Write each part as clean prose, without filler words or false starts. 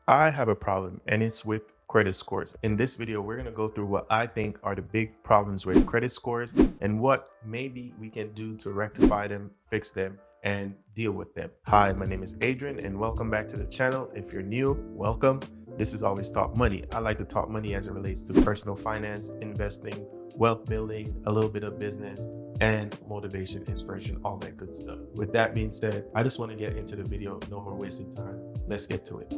I have a problem, and it's with credit scores. In this video, we're going to go through what I think are the big problems with credit scores and what maybe we can do to rectify them, fix them, and deal with them. Hi, my name is Adrian, and welcome back to the channel. If you're new, welcome. This is Always Talk Money. I like to talk money as it relates to personal finance, investing, wealth building, a little bit of business, and motivation, inspiration, all that good stuff. With that being said, I just want to get into the video. No more wasting time. Let's get to it.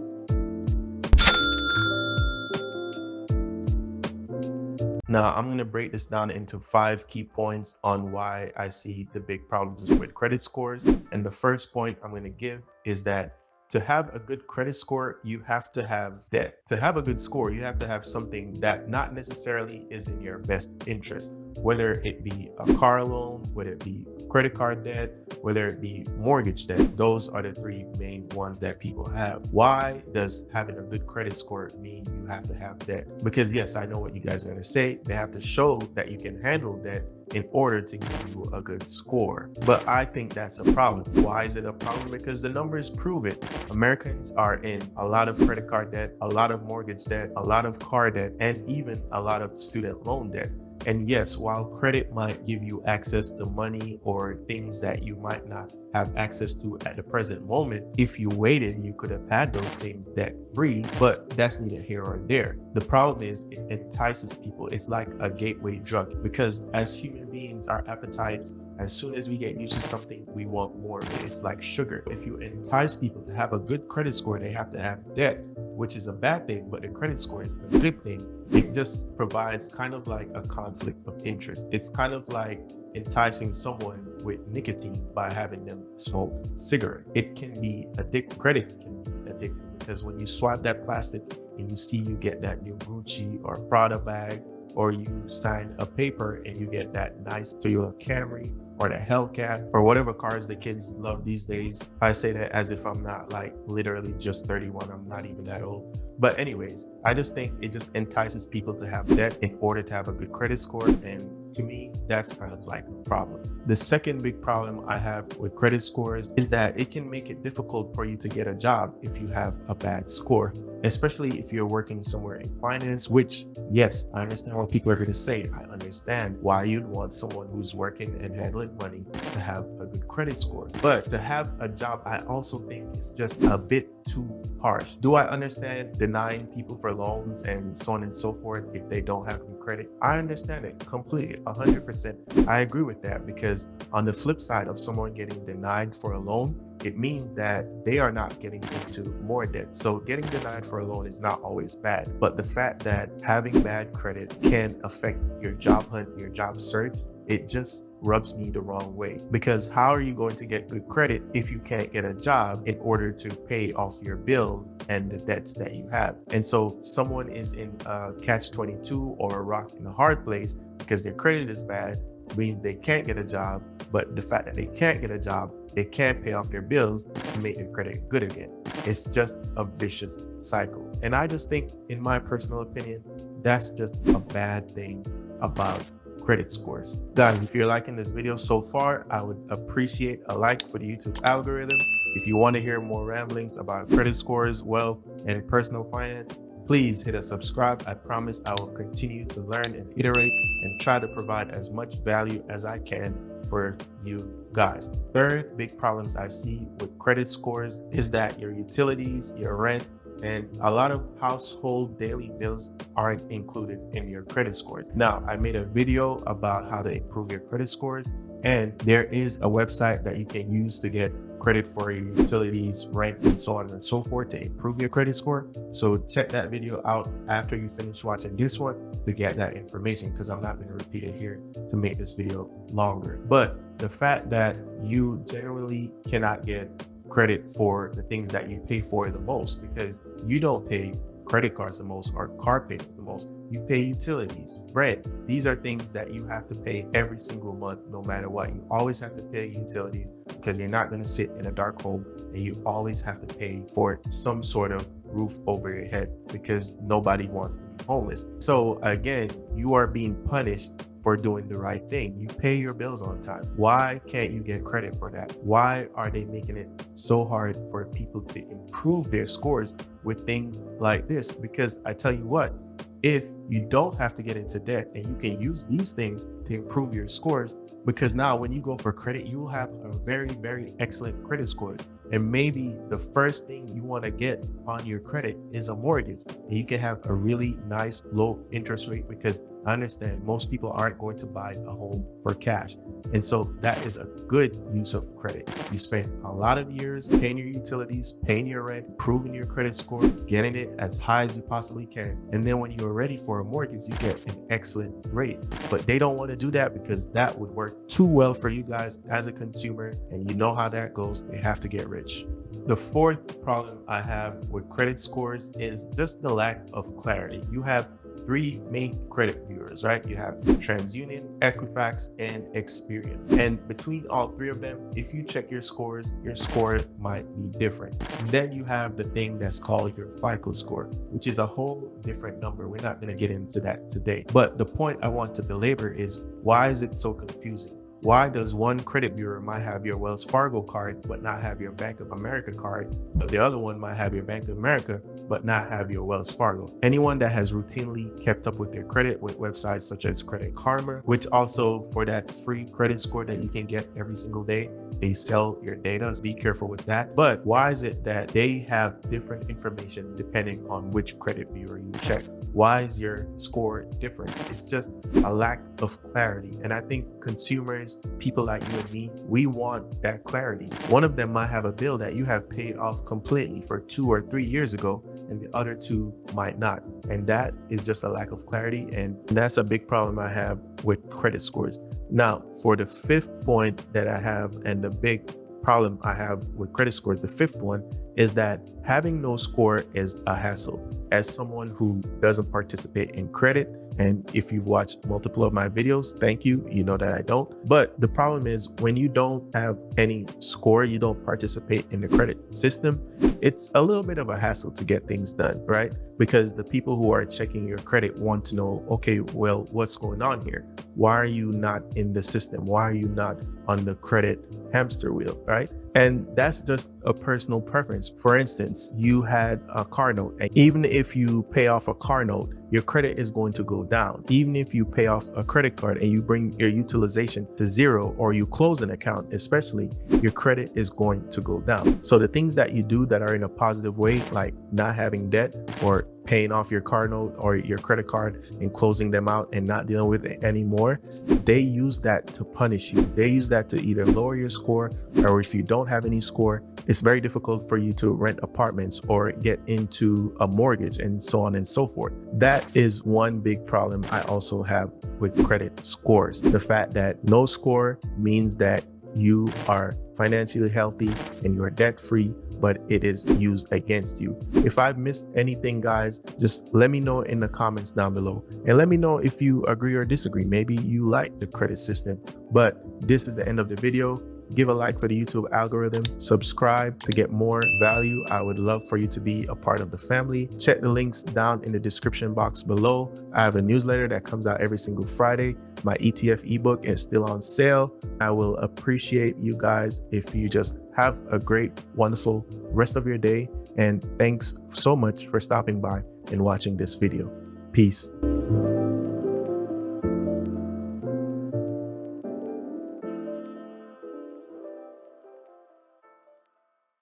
Now, I'm going to break this down into 5 key points on why I see the big problems with credit scores. And the first point I'm going to give is that to have a good credit score, you have to have debt. To have a good score, you have to have something that not necessarily is in your best interest, whether it be a car loan, whether it be credit card debt, whether it be mortgage debt. Those are the 3 main ones that people have. Why does having a good credit score mean you have to have debt? Because yes, I know what you guys are going to say. They have to show that you can handle debt in order to give you a good score. But I think that's a problem. Why is it a problem? Because the numbers prove it. Americans are in a lot of credit card debt, a lot of mortgage debt, a lot of car debt, and even a lot of student loan debt. And yes, while credit might give you access to money or things that you might not have access to at the present moment, if you waited, you could have had those things debt free, but that's neither here or there. The problem is it entices people. It's like a gateway drug, because as human beings, our appetites, as soon as we get used to something, we want more of it. It's like sugar. If you entice people to have a good credit score, they have to have debt, which is a bad thing, but the credit score is a good thing. It just provides kind of like a conflict of interest. It's kind of like enticing someone with nicotine by having them smoke cigarettes. It can be addictive. Credit can be addictive because when you swipe that plastic and you see you get that new Gucci or Prada bag, or you sign a paper and you get that nice Toyota Camry or the Hellcat or whatever cars the kids love these days. I say that as if I'm not like literally just 31. I'm not even that old. But anyways, I just think it just entices people to have debt in order to have a good credit score. And to me, that's kind of like a problem. The second big problem I have with credit scores is that it can make it difficult for you to get a job if you have a bad score, especially if you're working somewhere in finance, which, yes, I understand what people are going to say. I understand why you'd want someone who's working and handling money to have a good credit score. But to have a job, I also think it's just a bit too harsh. Do I understand denying people for loans and so on and so forth if they don't have good credit? I understand it completely, 100%. I agree with that, because on the flip side of someone getting denied for a loan, it means that they are not getting into more debt. So getting denied for a loan is not always bad. But the fact that having bad credit can affect your job hunt, your job search, it just rubs me the wrong way. Because how are you going to get good credit if you can't get a job in order to pay off your bills and the debts that you have? And so someone is in a catch-22 or a rock in a hard place because their credit is bad, means they can't get a job. But the fact that they can't get a job, they can't pay off their bills to make their credit good again. It's just a vicious cycle. And I just think, in my personal opinion, that's just a bad thing about credit scores. Guys, if you're liking this video so far, I would appreciate a like for the YouTube algorithm. If you want to hear more ramblings about credit scores, wealth, and personal finance, please hit a subscribe. I promise I will continue to learn and iterate and try to provide as much value as I can for you guys. Third big problems I see with credit scores is that your utilities, your rent, and a lot of household daily bills aren't included in your credit scores. Now, I made a video about how to improve your credit scores, and there is a website that you can use to get credit for your utilities, rent, and so on and so forth to improve your credit score. So check that video out after you finish watching this one to get that information, because I'm not going to repeat it here to make this video longer. But the fact that you generally cannot get credit for the things that you pay for the most, because you don't pay credit cards the most or car payments the most. You pay utilities, rent. These are things that you have to pay every single month, no matter what. You always have to pay utilities because you're not going to sit in a dark hole, and you always have to pay for some sort of roof over your head because nobody wants to be homeless. So again, you are being punished for doing the right thing. You pay your bills on time. Why can't you get credit for that? Why are they making it so hard for people to improve their scores with things like this? Because I tell you what, if you don't have to get into debt and you can use these things to improve your scores, because now when you go for credit, you will have a very, very excellent credit scores. And maybe the first thing you want to get on your credit is a mortgage. And you can have a really nice low interest rate, because I understand most people aren't going to buy a home for cash. And so that is a good use of credit. You spend a lot of years paying your utilities, paying your rent, improving your credit score, getting it as high as you possibly can. And then when you're ready for a mortgage, you get an excellent rate. But they don't want to do that because that would work too well for you guys as a consumer. And you know how that goes. They have to get rich. The fourth problem I have with credit scores is just the lack of clarity. You have three main credit bureaus, right? You have TransUnion, Equifax, and Experian. And between all three of them, if you check your scores, your score might be different. Then you have the thing that's called your FICO score, which is a whole different number. We're not going to get into that today. But the point I want to belabor is, why is it so confusing? Why does one credit bureau might have your Wells Fargo card but not have your Bank of America card, but the other one might have your Bank of America but not have your Wells Fargo? Anyone that has routinely kept up with their credit with websites such as Credit Karma, which also for that free credit score that you can get every single day, they sell your data, so be careful with that. But why is it that they have different information depending on which credit bureau you check? Why is your score different? It's just a lack of clarity. And I think consumers, people like you and me, we want that clarity. One of them might have a bill that you have paid off completely for 2 or 3 years ago, and the other two might not. And that is just a lack of clarity. And that's a big problem I have with credit scores. Now, for the fifth point that I have, and the big problem I have with credit scores, the fifth one is that having no score is a hassle. As someone who doesn't participate in credit, and if you've watched multiple of my videos, thank you. You know that I don't. But the problem is, when you don't have any score, you don't participate in the credit system, it's a little bit of a hassle to get things done, right? Because the people who are checking your credit want to know, okay, well, what's going on here? Why are you not in the system? Why are you not on the credit hamster wheel, right? And that's just a personal preference. For instance, you had a car note, and even if you pay off a car note, your credit is going to go down. Even if you pay off a credit card and you bring your utilization to zero, or you close an account, especially, your credit is going to go down. So the things that you do that are in a positive way, like not having debt or paying off your car note or your credit card and closing them out and not dealing with it anymore, they use that to punish you. They use that to either lower your score, or if you don't have any score, it's very difficult for you to rent apartments or get into a mortgage and so on and so forth. That is one big problem I also have with credit scores. The fact that no score means that you are financially healthy and you're debt free, but it is used against you. If I've missed anything, guys, just let me know in the comments down below, and let me know if you agree or disagree. Maybe you like the credit system. But this is the end of the video. Give a like for the YouTube algorithm, subscribe to get more value. I would love for you to be a part of the family. Check the links down in the description box below. I have a newsletter that comes out every single Friday. My ETF ebook is still on sale. I will appreciate you guys if you just have a great, wonderful rest of your day. And thanks so much for stopping by and watching this video. Peace.